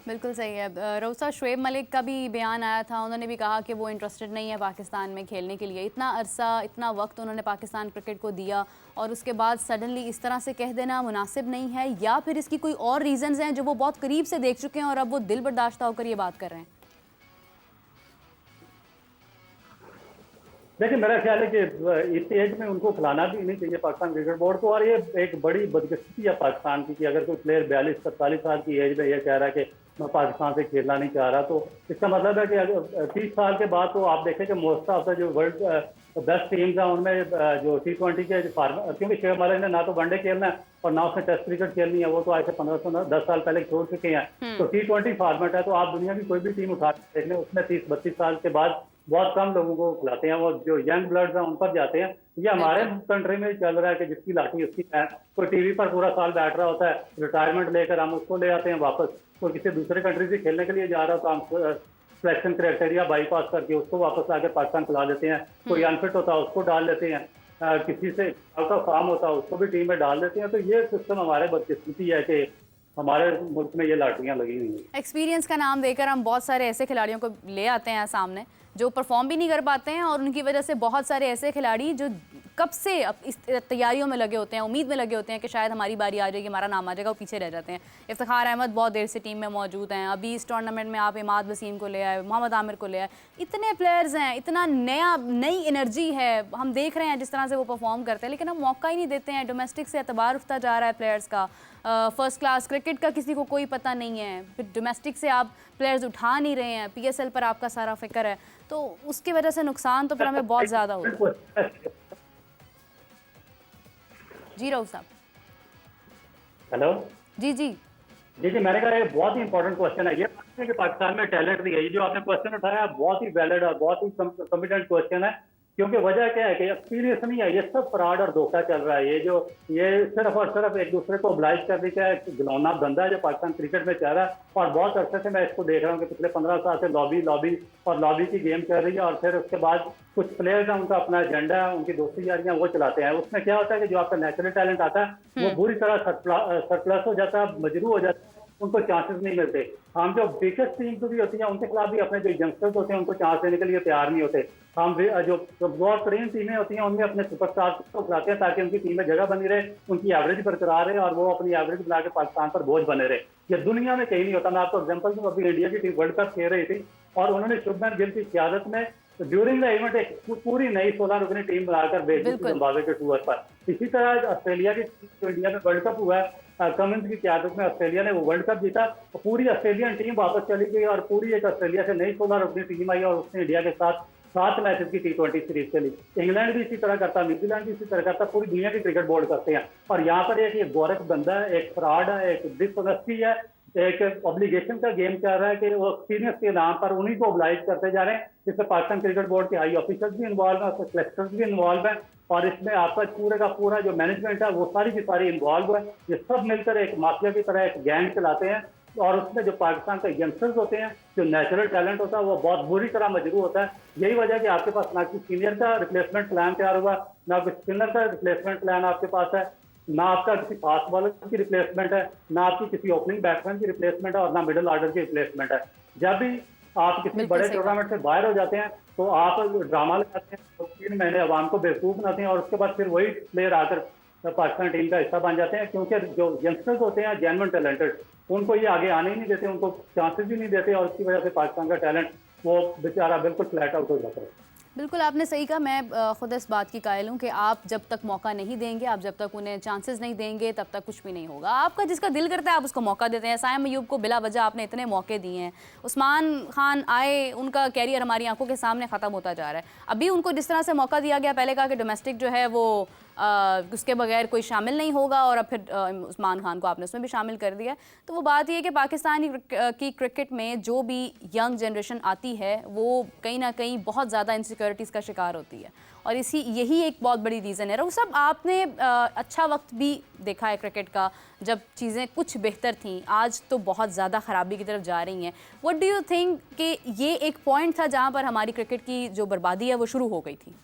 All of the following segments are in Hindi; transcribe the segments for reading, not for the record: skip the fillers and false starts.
बिल्कुल सही है। रऊसा, शुएब मलिक का भी बयान आया था, उन्होंने भी कहा कि वो इंटरेस्टेड नहीं है पाकिस्तान में खेलने के लिए। इतना अरसा, इतना वक्त उन्होंने पाकिस्तान क्रिकेट को दिया और उसके बाद सडनली इस तरह से कह देना मुनासिब नहीं है, या फिर इसकी कोई और रीज़न्स हैं जो वो बहुत करीब से देख चुके हैं और अब वो दिल बर्दाश्त होकर ये बात कर रहे हैं? देखिए, मेरा ख्याल है कि इस एज में उनको खिलाना भी नहीं चाहिए पाकिस्तान क्रिकेट बोर्ड को। और ये एक बड़ी बदकिस्मती है पाकिस्तान की कि अगर कोई प्लेयर 42-47 साल की एज में ये कह रहा है कि मैं पाकिस्तान से खेलना नहीं चाह रहा, तो इसका मतलब है कि अगर 30 साल के बाद तो आप देखें कि मोस्ट ऑफ द जो वर्ल्ड बेस्ट टीम्स हैं उनमें जो T20 के फार्म, क्योंकि शुएब मलिक ने ना तो वनडे खेलना है और ना उसने टेस्ट क्रिकेट खेलनी है, वो तो आज से 15-10 साल पहले छोड़ चुके हैं। तो T20 फॉर्मेट है, तो आप दुनिया की कोई भी टीम उठा देख लें, उसमें 30-32 साल के बाद बहुत कम लोगों को खिलाते हैं। वो जो यंग ब्लड्स हैं उन पर जाते हैं। ये हमारे कंट्री में चल रहा है कि जिसकी लाठी उसकी है। कोई टीवी पर पूरा साल बैठ रहा होता है, रिटायरमेंट लेकर हम उसको ले आते हैं वापस। कोई किसी दूसरे कंट्री से खेलने के लिए जा रहा हो तो हम सिलेक्शन क्राइटेरिया बाईपास करके उसको वापस लाकर पाकिस्तान खिला देते हैं। कोई अनफिट होता है उसको डाल लेते हैं, किसी से आउट ऑफ फॉर्म होता है उसको भी टीम में डाल देते हैं। तो ये सिस्टम हमारे बदकिस्मती है कि हमारे मुल्क में ये लाठियां लगी हुई हैं। एक्सपीरियंस का नाम देकर हम बहुत सारे ऐसे खिलाड़ियों को ले आते हैं सामने जो परफॉर्म भी नहीं कर पाते हैं, और उनकी वजह से बहुत सारे ऐसे खिलाड़ी जो कब से इस तैयारियों में लगे होते हैं, उम्मीद में लगे होते हैं कि शायद हमारी बारी आ जाएगी, हमारा नाम आ जाएगा, वो पीछे रह जाते हैं। इफ्तिखार अहमद बहुत देर से टीम में मौजूद हैं। अभी इस टूर्नामेंट में आप इमाद वसीम को ले आए, मोहम्मद आमिर को ले आए। इतने प्लेयर्स हैं, इतना नई एनर्जी है, हम देख रहे हैं जिस तरह से वो परफॉर्म करते हैं, लेकिन हम मौका ही नहीं देते हैं। डोमेस्टिक से एतबार उठता जा रहा है प्लेयर्स का। फर्स्ट क्लास क्रिकेट का किसी को कोई पता नहीं है, फिर डोमेस्टिक से आप प्लेयर्स उठा नहीं रहे हैं, PSL पर आपका सारा फिक्र है, तो उसकी वजह से नुकसान तो फिर हमें बहुत ज़्यादा होता है। जी राउत साहब। हेलो। जी जी जी जी, मैंने कहा ये बहुत ही इंपॉर्टेंट क्वेश्चन है। ये बात है कि पाकिस्तान में टैलेंट भी है। ये जो आपने क्वेश्चन उठाया है बहुत ही वैलिड और बहुत ही कॉम्पिटेंट क्वेश्चन है। क्योंकि वजह क्या है कि एक्सपीरियंस नहीं है, ये सब फ्रॉड और धोखा चल रहा है। ये सिर्फ और सिर्फ एक दूसरे को ऑब्लाइज करने का एक घिनौना धंधा है जो पाकिस्तान क्रिकेट में चल रहा है। और बहुत अरसे से मैं इसको देख रहा हूँ कि पिछले 15 साल से लॉबी की गेम चल रही है। और फिर उसके बाद कुछ प्लेयर्स हैं, उनका अपना एजेंडा है, उनकी दोस्ती यारियां वो चलाते हैं। उसमें क्या होता है कि जो आपका नेचुरल टैलेंट आता है वो बुरी तरह सरप्लस हो जाता है, मजरू हो जाता है, उनको चांसेस नहीं मिलते। हम जो बिगेस्ट टीम भी होती है उनके खिलाफ भी अपने जो यंगस्टर्स होते हैं उनको चांस देने के लिए तैयार नहीं होते। हम जो कमजोर तरीन टीमें होती हैं उनमें अपने सुपरस्टार को खिलाते हैं ताकि उनकी टीम में जगह बनी रहे, उनकी एवरेज बरकरार रहे और वो अपनी एवरेज बना के पाकिस्तान पर बोझ बने रहे। ये दुनिया में कहीं नहीं होता। मैं आपको एग्जाम्पल दूं, अभी इंडिया की टीम वर्ल्ड कप खेल रही थी और उन्होंने शुभमन गिल की क्यादत में ड्यूरिंग द इवेंट एक पूरी नई 16 रुकनी टीम बनाकर भेजी थी जिम्बाब्वे के टूर पर। इसी तरह ऑस्ट्रेलिया की जो इंडिया में वर्ल्ड कप हुआ है, कमिंस की क्यादत में ऑस्ट्रेलिया ने वो वर्ल्ड कप जीता। तो पूरी ऑस्ट्रेलियन टीम वापस चली गई और पूरी एक ऑस्ट्रेलिया से नई 16 रुकनी टीम आई और उसने इंडिया के साथ 7 मैचेस की T20 सीरीज चली। इंग्लैंड भी इसी तरह करता, न्यूजीलैंड भी इसी तरह करता, पूरी दुनिया की क्रिकेट बोर्ड करते हैं। और यहाँ पर एक गोरख बंदा है, एक फ्रॉड है, एक डिसऑनेस्टी है, एक ऑब्लिगेशन का गेम चल रहा है कि वो एक्सपीरियंस के नाम पर उन्हीं को ऑब्लाइज करते जा रहे हैं। इसमें पाकिस्तान क्रिकेट बोर्ड के हाई ऑफिसर्स भी इन्वॉल्व हैं, उसमें सिलेक्टर्स भी इन्वॉल्व हैं और इसमें आपका पूरे का पूरा जो मैनेजमेंट है वो सारी की सारी इन्वॉल्व है। ये सब मिलकर एक माफिया की तरह एक गैंग चलाते हैं और उसमें जो पाकिस्तान के यंगस्टर्स होते हैं, जो नेचुरल टैलेंट होता है वो बहुत बुरी तरह मजबूर होता है। यही वजह है कि आपके पास ना कि सीनियर का रिप्लेसमेंट प्लान तैयार हुआ, ना कोई स्पिनर का रिप्लेसमेंट प्लान आपके पास है, ना आपका किसी फास्ट बॉलर की रिप्लेसमेंट है, ना आपकी किसी ओपनिंग बैट्समैन की रिप्लेसमेंट है और ना मिडिल ऑर्डर की रिप्लेसमेंट है। जब भी आप किसी बड़े टूर्नामेंट से बाहर हो जाते हैं तो आप ड्रामा लगाते हैं, तो 3 महीने अवाम को बेवकूफ़ बनाते हैं और उसके बाद फिर वही प्लेयर आकर पाकिस्तान टीम का हिस्सा बन जाते हैं। क्योंकि जो यंगस्टर्स होते हैं जेन्युइन टैलेंटेड, उनको ये आगे आने ही नहीं देते, उनको चांसेस भी नहीं देते और उसकी वजह से पाकिस्तान का टैलेंट वो बेचारा बिल्कुल फ्लैट आउट हो जाता है। बिल्कुल आपने सही कहा। मैं खुद इस बात की कायल हूँ कि आप जब तक मौका नहीं देंगे, आप जब तक उन्हें चांसेस नहीं देंगे, तब तक कुछ भी नहीं होगा। आपका जिसका दिल करता है आप उसको मौका देते हैं। सायम अयूब को बिला वजह आपने इतने मौके दिए हैं। उस्मान खान आए, उनका कैरियर हमारी आंखों के सामने ख़त्म होता जा रहा है। अभी उनको जिस तरह से मौका दिया गया, पहले कहा कि डोमेस्टिक जो है वो उसके बगैर कोई शामिल नहीं होगा और अब फिर उस्मान खान को आपने उसमें भी शामिल कर दिया। तो वो बात ये है कि पाकिस्तानी की क्रिकेट में जो भी यंग जनरेशन आती है वो कहीं ना कहीं बहुत ज़्यादा इनसिक्योरिटीज़ का शिकार होती है और यही एक बहुत बड़ी रीज़न है। रऊफ साहब, आपने अच्छा वक्त भी देखा है क्रिकेट का जब चीज़ें कुछ बेहतर थीं, आज तो बहुत ज़्यादा ख़राबी की तरफ जा रही हैं। व्हाट डू यू थिंक कि ये एक पॉइंट था जहाँ पर हमारी क्रिकेट की जो बर्बादी है वो शुरू हो गई थी?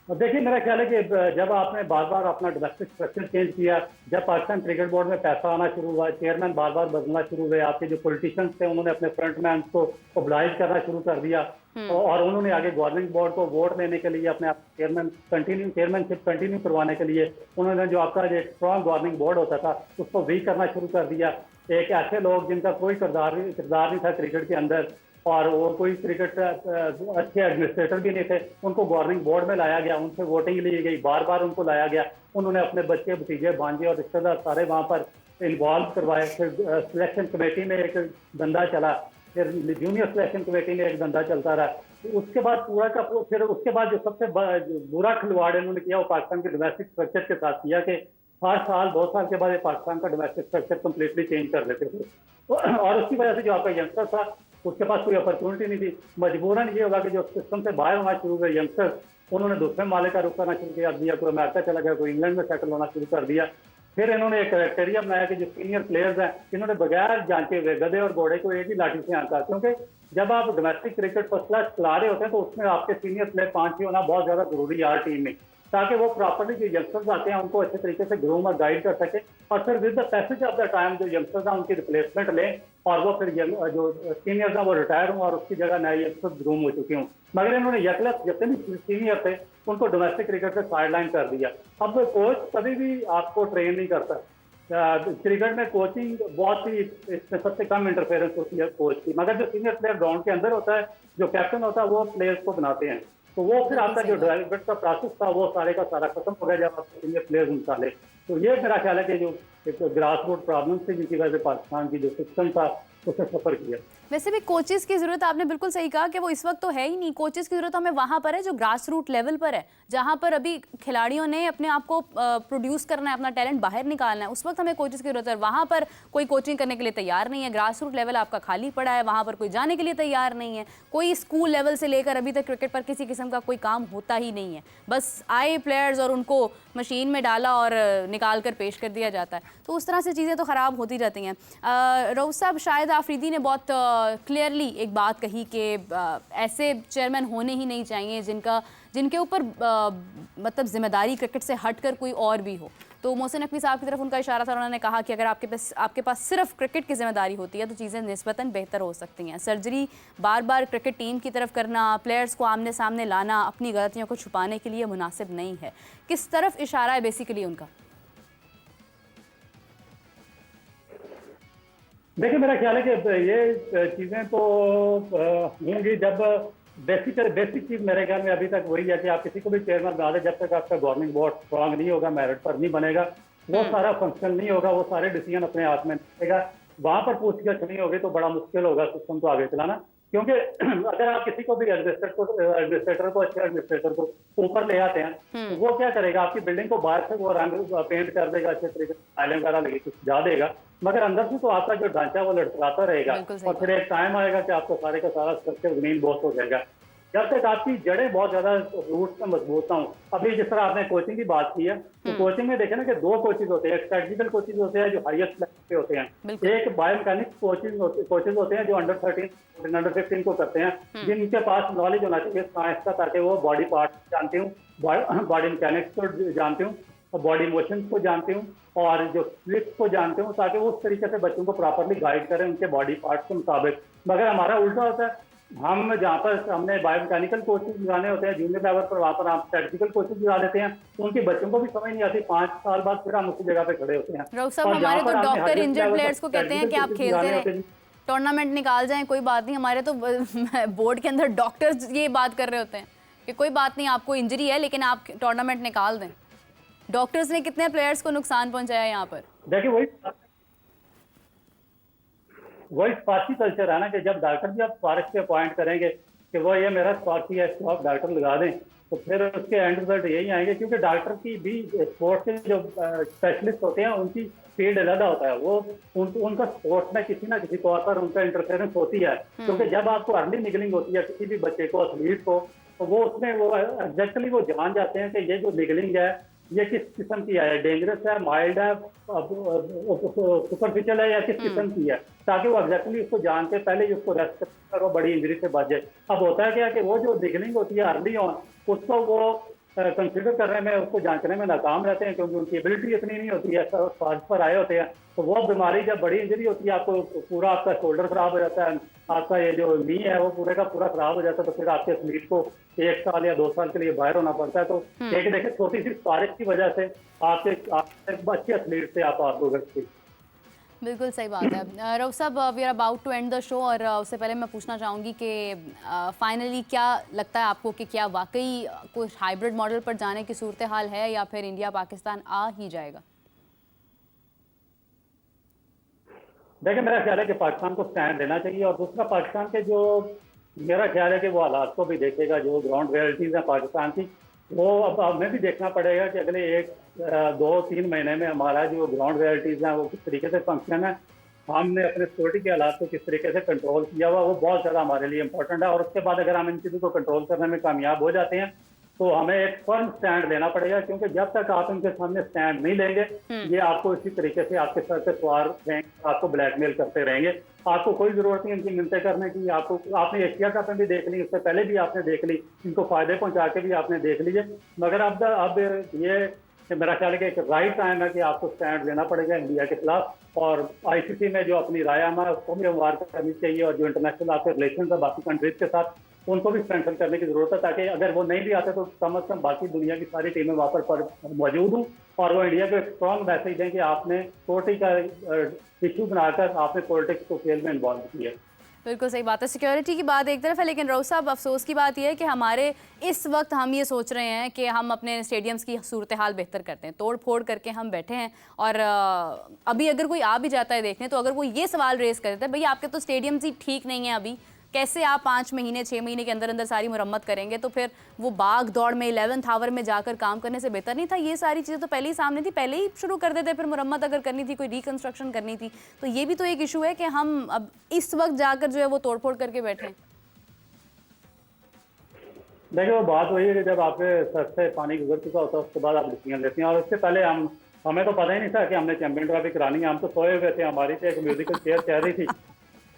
और देखिए मेरा ख्याल है कि जब आपने बार बार अपना डोमेस्टिक स्ट्रक्चर चेंज किया, जब पाकिस्तान क्रिकेट बोर्ड में पैसा आना शुरू हुआ, चेयरमैन बार बार बदलना शुरू हुए, आपके जो पॉलिटिशियंस थे उन्होंने अपने फ्रंटमैन को ओब्लाइज करना शुरू कर दिया, और उन्होंने आगे गवर्निंग बोर्ड को वोट देने के लिए अपने चेयरमैनशिप कंटिन्यू करवाने के लिए उन्होंने जो आपका एक स्ट्रॉन्ग गवर्निंग बोर्ड होता था उसको वीक करना शुरू कर दिया। एक ऐसे लोग जिनका कोई किरदार नहीं था क्रिकेट के अंदर, और वो कोई क्रिकेट अच्छे एडमिनिस्ट्रेटर भी नहीं थे, उनको गवर्निंग बोर्ड में लाया गया, उनसे वोटिंग ली गई, बार बार उनको लाया गया, उन्होंने अपने बच्चे भतीजे भांजे और रिश्तेदार सारे वहाँ पर इन्वॉल्व करवाए। फिर सिलेक्शन कमेटी में एक धंधा चला, फिर जूनियर सिलेक्शन कमेटी में एक धंधा चलता रहा। तो उसके बाद पूरा का फिर उसके बाद जो सबसे बुरा खिलवाड़ इन्होंने किया वो पाकिस्तान के डोमेस्टिक स्ट्रक्चर के साथ किया कि हर साल 2 साल के बाद ये पाकिस्तान का डोमेस्टिक स्ट्रक्चर कम्प्लीटली चेंज कर देते थे। और उसकी वजह से जो आपका यंगस्टर था उसके पास कोई अपॉर्चुनिटी नहीं थी, मजबूरन ये होगा कि जो सिस्टम से बाहर होना शुरू हुए यंगस्टर्स उन्होंने दूसरे माले का रुख करना शुरू कर दिया, कोई अमेरिका चला गया, कोई इंग्लैंड में सेटल होना शुरू कर दिया। फिर इन्होंने एक क्राइटेरिया बनाया कि जो सीनियर प्लेयर्स हैं इन्होंने बगैर जांचे हुए गधे और घोड़े को एक ही लाठी से आंका, क्योंकि जब आप डोमेस्टिक क्रिकेट फर्स्ट क्लास चला रहे होते हैं तो उसमें आपके सीनियर प्लेयर 5-6 होना बहुत ज्यादा जरूरी है हर टीम में, ताकि वो प्रॉपर्ली जो यंगस्टर्स आते हैं उनको अच्छे तरीके से ग्रूम और गाइड कर सके, और फिर with the passage of the time जो यंगस्टर्स हैं उनकी रिप्लेसमेंट लें और वो फिर जो सीनियर्स हैं वो रिटायर हों और उसकी जगह नए यंगस्टर्स ग्रूम हो चुके हों। मगर इन्होंने यकलस जितने भी सीनियर थे उनको डोमेस्टिक क्रिकेट से साइडलाइन कर दिया। अब कोच कभी भी आपको ट्रेन नहीं करता, क्रिकेट में कोचिंग बहुत ही इसमें सबसे कम इंटरफेरेंस होती है कोच की, मगर जो सीनियर प्लेयर ग्राउंड के अंदर होता है, जो कैप्टन होता है, वो प्लेयर्स को बनाते हैं। तो वो फिर आपका जो डेवलपमेंट का प्रोसेस था वो सारे का सारा खत्म हो गया जब आप सीनियर प्लेयर्स निकाले। तो ये मेरा ख्याल है कि जो एक ग्रास रूट प्रॉब्लम थी जिनकी वजह से पाकिस्तान की जो सिस्टम था उसे सफर किया। वैसे भी कोचेस की जरूरत आपने बिल्कुल सही कहा कि वो इस वक्त तो है ही नहीं। कोचेस की जरूरत हमें वहां पर है जो ग्रास रूट लेवल पर है, जहां पर अभी खिलाड़ियों ने अपने आप को प्रोड्यूस करना है, अपना टैलेंट बाहर निकालना है, उस वक्त हमें कोचेस की जरूरत है। वहां पर कोई कोचिंग करने के लिए तैयार नहीं है, ग्रास रूट लेवल आपका खाली पड़ा है, वहां पर कोई जाने के लिए तैयार नहीं है। कोई स्कूल लेवल से लेकर अभी तक क्रिकेट पर किसी किस्म का कोई काम होता ही नहीं है, बस आए प्लेयर्स और उनको मशीन में डाला और निकाल कर पेश कर दिया जाता है। तो उस तरह से चीज़ें तो ख़राब होती जाती हैं। रऊफ साहब, शाहिद आफरीदी ने बहुत क्लियरली एक बात कही कि ऐसे चेयरमैन होने ही नहीं चाहिए जिनके ऊपर मतलब जिम्मेदारी क्रिकेट से हटकर कोई और भी हो। तो मोहसिन नकवी साहब की तरफ उनका इशारा था, उन्होंने कहा कि अगर आपके पास सिर्फ क्रिकेट की जिम्मेदारी होती है तो चीज़ें निस्बतन बेहतर हो सकती हैं। सर्जरी बार बार क्रिकेट टीम की तरफ करना, प्लेयर्स को आमने सामने लाना अपनी गलतियों को छुपाने के लिए मुनासिब नहीं है। किस तरफ इशारा है बेसिकली उनका? देखिए मेरा ख्याल है कि ये चीज़ें तो होंगी जब बेसिक चीज़ मेरे ख्याल में अभी तक वही है कि आप किसी को भी चेयरमैन बना दें, जब तक आपका गवर्निंग बोर्ड स्ट्रांग नहीं होगा, मेरिट पर नहीं बनेगा, वो सारा फंक्शन नहीं होगा, वो सारे डिसीजन अपने हाथ में नहीं रहेगा, वहाँ पर पूछगछ नहीं होगी तो बड़ा मुश्किल होगा सिस्टम को आगे चलाना। क्योंकि अगर आप किसी को भी एडमिनिस्ट्रेटर को अच्छे एडमिनिस्ट्रेटर को ऊपर ले आते हैं तो वो क्या करेगा, आपकी बिल्डिंग को बाहर से वो रंग पेंट कर देगा, अच्छे तरीके से टाइलें वगैरह लगी कुछ जा देगा, मगर अंदर से तो आपका जो ढांचा है वो लड़खड़ाता रहेगा, और फिर एक टाइम आएगा कि आपको सारे का सारा स्ट्रक्चर जमीन बहुत हो जाएगा। जब तक आपकी जड़ें बहुत ज्यादा रूट में मजबूत ना हो। अभी जिस तरह आपने कोचिंग की बात की है, तो कोचिंग में देखें ना कि 2 कोचेज होते हैं, एक स्ट्रेटजिकल कोचेज होते हैं जो हाईएस्ट लेवल पे होते हैं, एक बायोमैकेनिक्स कोचेज होते हैं जो अंडर 13 अंडर 15 को करते हैं, जिनके पास नॉलेज होना चाहिए साइंस का, ताकि वो बॉडी पार्ट जानते हूँ, बॉडी मैकेनिक्स को जानते हूँ, और बॉडी मोशंस को जानते हूँ, और जो स्लिप्स को जानते हूँ, ताकि वो उस तरीके से बच्चों को प्रॉपरली गाइड करें उनके बॉडी पार्ट्स के मुताबिक। मगर हमारा उल्टा होता है, हम जहाँ पर हमने बायोमैकेनिकल कोचिंग लगाने होते हैं जूनियर लेवल पर, वहाँ पर आप स्टैटिस्टिकल कोचिंग लगा देते हैं, उनके बच्चों को भी समझ नहीं आती, 5 साल बाद फिर हम उसी जगह पे खड़े होते हैं। रऊफ साहब, हमारे तो डॉक्टर इंजर्ड प्लेयर्स को कहते हैं कि आप खेलते रहें, टूर्नामेंट निकाल जाएं, कोई बात नहीं। हमारे तो बोर्ड के अंदर डॉक्टर्स ये बात कर रहे होते हैं कि कोई बात नहीं, आपको इंजरी है लेकिन आप टूर्नामेंट निकाल दें। डॉक्टर्स ने कितने प्लेयर्स को नुकसान पहुंचाया यहाँ पर? देखिए वही स्पार्सी कल्चर है ना कि जब डॉक्टर भी आप सिफारिश पे अपॉइंट करेंगे कि वो ये मेरा स्पार्सी है, इसको आप डॉक्टर लगा दें, तो फिर उसके एंड रिजल्ट यही आएंगे। क्योंकि डॉक्टर की भी स्पोर्ट्स के जो स्पेशलिस्ट होते हैं उनकी फील्ड अलग होता है, वो उनका स्पोर्ट्स में किसी ना किसी तौर पर उनका इंटरफेरेंस होती है। क्योंकि जब आपको अर्ली निगलिंग होती है किसी भी बच्चे को, एथलीट को, तो वो उसमें वो एग्जैक्टली वो जान जाते हैं कि ये जो निगलिंग है ये किस किस्म की है, डेंजरस है, माइल्ड है, सुपरफिशियल है या किस किस्म की है, ताकि वो एग्जैक्टली उसको जान के पहले ही उसको रेस्ट कर वो बड़ी इंजरी से बच जाए। अब होता है क्या कि वो जो निगलिंग होती है अर्ली ऑन, उसको वो कंसिडर करने में, उसको जांचने में नाकाम रहते हैं, क्योंकि उनकी एबिलिटी इतनी नहीं होती है। स्वास्थ्य पर आए होते हैं तो वो बीमारी, जब बड़ी इंजरी होती है, आपको पूरा आपका शोल्डर खराब हो जाता है, आपका ये जो नी है वो पूरे का पूरा खराब हो जाता है, तो फिर आपके एथलीट को 1 साल या 2 साल के लिए बाहर होना पड़ता है। तो एक देखिए, छोटी सी बारिश की वजह से आपके अच्छे एथलीट से आप हो सकते। बिल्कुल सही बात है। रऊफ साहब, we are about to end the show, और उससे पहले मैं पूछना चाहूँगी कि फाइनली क्या लगता है आपको कि क्या वाकई कुछ हाइब्रिड मॉडल पर जाने की सूरत हाल है, या फिर इंडिया पाकिस्तान आ ही जाएगा? देखिए, मेरा ख्याल है कि पाकिस्तान को स्टैंड लेना चाहिए, और दूसरा पाकिस्तान के जो, मेरा ख्याल है कि वो हालात को भी देखेगा, जो ग्राउंड रियलिटीज़ हैं पाकिस्तान की, वो अब हमें भी देखना पड़ेगा कि अगले 1-2-3 महीने में हमारा जो ग्राउंड रियलिटीज़ हैं वो किस तरीके से फंक्शन है, हमने अपने सिक्योरिटी के हालात को किस तरीके से कंट्रोल किया हुआ, वो बहुत ज़्यादा हमारे लिए इंपॉर्टेंट है। और उसके बाद अगर हम इन चीज़ों को कंट्रोल करने में कामयाब हो जाते हैं तो हमें एक फर्म स्टैंड लेना पड़ेगा, क्योंकि जब तक आप इनके सामने स्टैंड नहीं लेंगे, ये आपको इसी तरीके से आपके सर पे सवार रहेंगे, आपको ब्लैकमेल करते रहेंगे। आपको कोई जरूरत नहीं इनकी मिन्नतें करने की। आपने एशिया कप में भी देख ली, उससे पहले भी आपने देख ली, इनको फायदे पहुंचा के भी आपने देख लीजिए। मगर अब ये मेरा ख्याल है कि एक राइट टाइम है कि आपको स्टैंड लेना पड़ेगा इंडिया के खिलाफ, और आईसीसी में जो अपनी राय है उसको भी हमवार करनी चाहिए, और जो इंटरनेशनल आपके रिलेशन है बाकी कंट्रीज के साथ, उनको भी स्ट्रेंथन करने की जरूरत है, ताकि अगर वो नहीं भी आते तो कम अज कम बाकी दुनिया की सारी टीमें वहाँ पर मौजूद हूँ, और वो इंडिया को एक स्ट्रॉन्ग मैसेज दें कि आपने सिक्योरिटी का इशू बनाकर आपने पॉलिटिक्स को खेल में इन्वॉल्व किया। बिल्कुल सही बात है। सिक्योरिटी की बात एक तरफ है, लेकिन रऊफ साहब, अफसोस की बात यह है कि हमारे इस वक्त हम ये सोच रहे हैं कि हम अपने स्टेडियम्स की सूरत हाल बेहतर करते हैं, तोड़ फोड़ करके हम बैठे हैं। और अभी अगर कोई आ भी जाता है देखने, तो अगर वो ये सवाल रेस कर देता है, भैया आपके तो स्टेडियम्स ही ठीक नहीं है, अभी कैसे आप 5 महीने 6 महीने के अंदर अंदर सारी मुरम्मत करेंगे? तो फिर वो भाग दौड़ में 11th आवर में जाकर काम करने से बेहतर नहीं था? ये सारी चीज़ें तो पहले ही सामने थी, पहले ही शुरू कर देते। फिर मुरम्मत अगर करनी थी, कोई रिकंस्ट्रक्शन करनी थी, तो ये भी तो एक इशू है कि हम अब इस वक्त जाकर जो है वो तोड़फोड़ करके बैठे हैं। देखिए, वो बात वही है कि जब आपके सर से पानी गुजर चुका होता है उसके बाद आप डिसीजन लेते हैं, और उससे पहले हमें तो पता ही नहीं था कि हमने चैंपियन ट्रॉफी करानी है। हम तो सोए हुए थे, हमारी तो एक म्यूजिकल चेयर चल रही थी,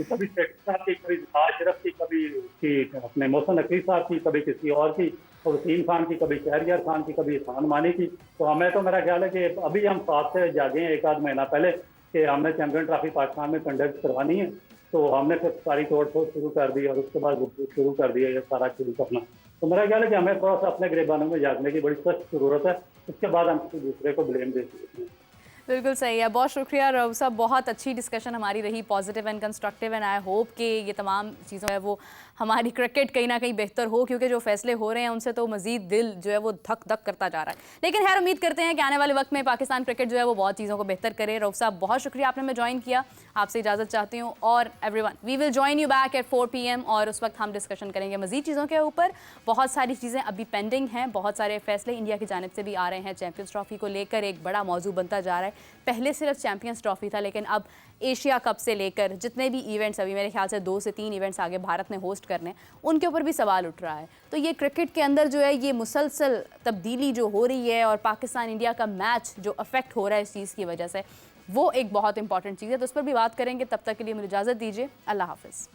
कभी शेख साहब की, कभी शरफ की, कभी की अपने मोहसिन नकवी साहब की, कभी किसी और की, और वसीम खान की, कभी शहरियार खान की, कभी इरफान मानी की। तो हमें तो, मेरा ख्याल है कि अभी हम साथ से जागे हैं 1 आध महीना पहले कि हमने चैंपियन ट्रॉफी पाकिस्तान में कंडक्ट करवानी है, तो हमने फिर सारी तोड़ फोड़ शुरू कर दी, और उसके बाद शुरू कर दिया ये सारा शुरू करना। तो मेरा ख्याल है कि हमें थोड़ा सा अपने गिरबानों में जागने की बड़ी सख्त जरूरत है, उसके बाद हम किसी दूसरे को ब्लेम दे सकते हैं। बिल्कुल सही है। बहुत शुक्रिया रऊफ साहब, बहुत अच्छी डिस्कशन हमारी रही, positive and constructive, and I hope कि ये तमाम चीज़ों है वो हमारी क्रिकेट कहीं ना कहीं बेहतर हो, क्योंकि जो फैसले हो रहे हैं उनसे तो मजीद दिल जो है वो धक धक करता जा रहा है। लेकिन खैर, उम्मीद करते हैं कि आने वाले वक्त में पाकिस्तान क्रिकेट जो है वो बहुत चीज़ों को बेहतर करे। रऊफ साहब, बहुत शुक्रिया, आपने हमें ज्वाइन किया, आपसे इजाज़त चाहती हूँ। और everyone, we will join you back at 4 PM, और उस वक्त हम डिस्कशन करेंगे मजीद चीज़ों के ऊपर। बहुत सारी चीज़ें अभी पेंडिंग हैं, बहुत सारे फैसले इंडिया की जानिब से भी आ रहे हैं। चैंपियंस ट्रॉफी को लेकर एक बड़ा मौजू बनता जा रहा है। पहले सिर्फ चैंपियंस ट्रॉफी था, लेकिन अब एशिया कप से लेकर जितने भी इवेंट्स, अभी मेरे ख्याल से 2 से 3 इवेंट्स आगे भारत ने होस्ट करने, उनके ऊपर भी सवाल उठ रहा है। तो ये क्रिकेट के अंदर जो है ये मुसलसल तब्दीली जो हो रही है, और पाकिस्तान इंडिया का मैच जो अफेक्ट हो रहा है इस चीज़ की वजह से, वो एक बहुत इंपॉर्टेंट चीज़ है। तो उस पर भी बात करेंगे। तब तक के लिए मुझे इजाज़त दीजिए। अल्लाह हाफिज़।